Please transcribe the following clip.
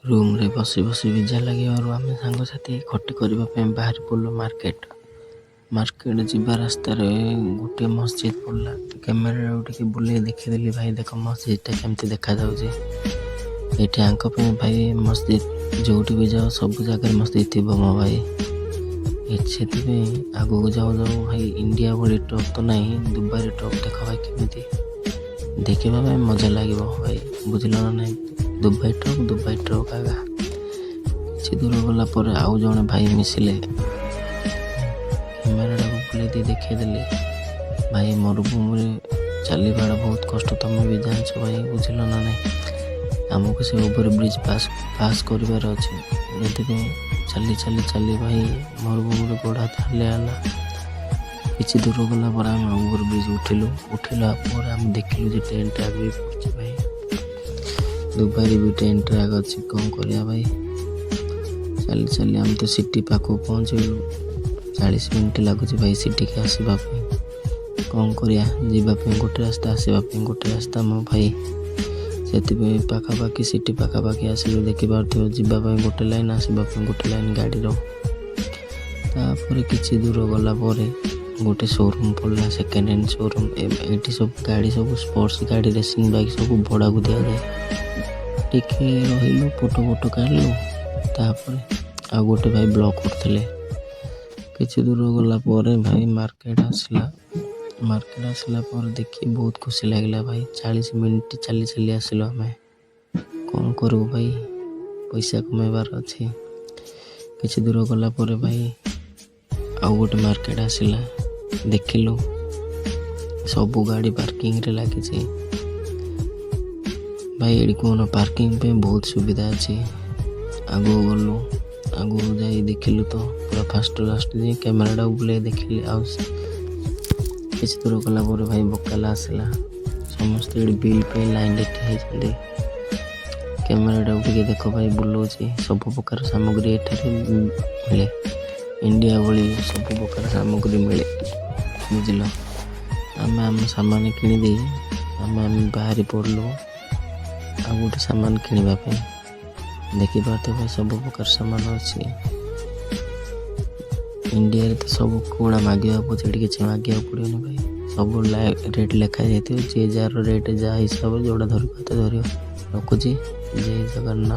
ରୁମ୍ରେ ବସି ବସି ବିଜା ଲାଗିବାରୁ ଆମେ ସାଙ୍ଗସାଥି ଖଟି କରିବା ପାଇଁ ବାହାରି ପଡ଼ିଲୁ ମାର୍କେଟ ଯିବା ରାସ୍ତାରେ ଗୋଟିଏ ମସଜିଦ୍ ପଡ଼ିଲା। କ୍ୟାମେରାକୁ ଟିକେ ବୁଲେଇ ଦେଖିଦେଲି, ଭାଇ ଦେଖ ମସଜିଦଟା କେମିତି ଦେଖାଯାଉଛି। ଏଇଠି ଆଙ୍କ ପାଇଁ ଭାଇ ମସଜିଦ୍ ଯେଉଁଠି ବି ଯାଅ ସବୁ ଜାଗାରେ ମସଜିଦ୍ ଥିବ ମୋ ଭାଇ। ସେଥିପାଇଁ ଆଗକୁ ଯାଉ ଯାଉ ଭାଇ ଇଣ୍ଡିଆ ଭଳି ଟ୍ରକ୍ ତ ନାହିଁ, ଦୁବାଇରେ ଟ୍ରକ୍ ଦେଖ ଭାଇ କେମିତି ଦେଖିବା ପାଇଁ ମଜା ଲାଗିବ ଭାଇ, ବୁଝିଲ ନା ନାହିଁ। ଦୁବାଇ ଟ୍ରକ୍ ଆଗା। କିଛି ଦୂର ଗଲା ପରେ ଆଉ ଜଣେ ଭାଇ ମିଶିଲେ, କ୍ୟାମେରାଟାକୁ ବୁଲେଇ ଦେଇ ଦେଖେଇଦେଲେ, ଭାଇ ମରୁଭୂମିରେ ଚାଲିବାଟା ବହୁତ କଷ୍ଟ, ତମେ ବି ଜାଣିଛ ଭାଇ, ବୁଝିଲ ନା ନାହିଁ। ଆମକୁ ସେ ଓଭର ବ୍ରିଜ୍ ପାସ୍ କରିବାର ଅଛି, ସେଥିପାଇଁ ଚାଲି ଭାଇ ମରୁଭୂମିରେ ଗୋଡ଼ ହାତ ହାଲିଆ ହେଲା। କିଛି ଦୂର ଗଲା ପରେ ଆମେ ଓଭର ବ୍ରିଜ୍ ଉଠିଲା ପରେ ଆମେ ଦେଖିଲୁ ଯେ ଟ୍ରେନ୍ ଟ୍ରାକ୍ ବି ପଡ଼ିଛି ଭାଇ। ଦୁବାଇରେ ବି ଟ୍ରେନ୍ ଟ୍ରାକ୍ ଅଛି, କ'ଣ କରିବା ଭାଇ। ଚାଲି ଆମେ ତ ସିଟି ପାଖକୁ ପହଞ୍ଚିଲୁ। 40 ମିନିଟ୍ ଲାଗୁଛି ଭାଇ ସିଟିକି ଆସିବା ପାଇଁ। କ'ଣ କରିବା, ଯିବା ପାଇଁ ଗୋଟେ ରାସ୍ତା, ଆସିବା ପାଇଁ ଗୋଟେ ରାସ୍ତା ମୋ ଭାଇ। ସେଥିପାଇଁ ପାଖାପାଖି ସିଟି ପାଖାପାଖି ଆସିଲୁ। ଦେଖିପାରୁଥିବ, ଯିବା ପାଇଁ ଗୋଟେ ଲାଇନ୍, ଆସିବା ପାଇଁ ଗୋଟେ ଲାଇନ୍ ଗାଡ଼ିର। ତାପରେ କିଛି ଦୂର ଗଲା ପରେ ଗୋଟେ ସୋରୁମ୍ ପଡ଼ିଲା, ସେକେଣ୍ଡ ହ୍ୟାଣ୍ଡ ସୋରୁମ୍। ଏଇଠି ସବୁ ଗାଡ଼ି, ସବୁ ସ୍ପୋର୍ଟସ୍ ଗାଡ଼ି, ରେସିଂ ବାଇକ୍ ସବୁ ଭଡ଼ାକୁ ଦିଆଯାଏ। ଟିକେ ରହିଲୁ, ଫଟୋ କାଢ଼ିଲୁ। ତାପରେ ଆଉ ଗୋଟେ ଭାଇ ବ୍ଲଗ୍ କରୁଥିଲେ। କିଛି ଦୂର ଗଲା ପରେ ଭାଇ ମାର୍କେଟ ଆସିଲା ପରେ ଦେଖି ବହୁତ ଖୁସି ଲାଗିଲା ଭାଇ। 40 ମିନିଟ୍ ଚାଲି ଆସିଲୁ ଆମେ। କ'ଣ କରିବୁ ଭାଇ, ପଇସା କମେଇବାର ଅଛି। କିଛି ଦୂର ଗଲା ପରେ ଭାଇ ଆଉ ଗୋଟେ ମାର୍କେଟ ଆସିଲା, ଦେଖିଲୁ ସବୁ ଗାଡ଼ି ପାର୍କିଂରେ ଲାଗିଛି ଭାଇ। ଏଠି କ'ଣ ପାର୍କିଂ ପାଇଁ ବହୁତ ସୁବିଧା ଅଛି। ଆଗକୁ ଗଲୁ, ଆଗକୁ ଯାଇ ଦେଖିଲୁ ତ ପୁରା ଫାଷ୍ଟ ଯାଇ କ୍ୟାମେରାଟାକୁ ବୁଲେଇ ଦେଖିଲି। ଆଉ କିଛି ଦୂର ଗଲା ପରେ ଭାଇ ବକାଲା ଆସିଲା। ସମସ୍ତେ ଏଠି ବିଲ୍ ପାଇଁ ଲାଇନ୍ରେ ଠିଆ ହେଇଛନ୍ତି। କ୍ୟାମେରାଟାକୁ ଟିକେ ଦେଖ ଭାଇ, ବୁଲଉଛି। ସବୁ ପ୍ରକାର ସାମଗ୍ରୀ ଏଠାରେ ମିଳେ, ଇଣ୍ଡିଆ ଭଳି ସବୁ ପ୍ରକାର ସାମଗ୍ରୀ ମିଳେ, ବୁଝିଲ। ଆମେ ଆମ ସାମାନ କିଣିଦେଇ ଆମେ ବାହାରି ପଡ଼ିଲୁ ଆଉ ଗୋଟେ ସାମାନ କିଣିବା ପାଇଁ। ଦେଖିପାରୁଥିବ ସବୁ ପ୍ରକାର ସାମାନ ଅଛି। ଇଣ୍ଡିଆରେ ତ ସବୁ କୁଣା ମାଗିବାକୁ ପଡ଼ୁଛି, ଏଠି କିଛି ମାଗିବାକୁ ପଡ଼ିବନି ଭାଇ। ସବୁ ରେଟ୍ ଲେଖା ଯାଇଥିବ, ଯିଏ ଯାହାର ରେଟ୍ ଯାହା ହିସାବରେ ଯେଉଁଟା ଧରିବ ହାତ ଧରିବ। ରଖୁଛି, ଜୟ ଜଗନ୍ନାଥ।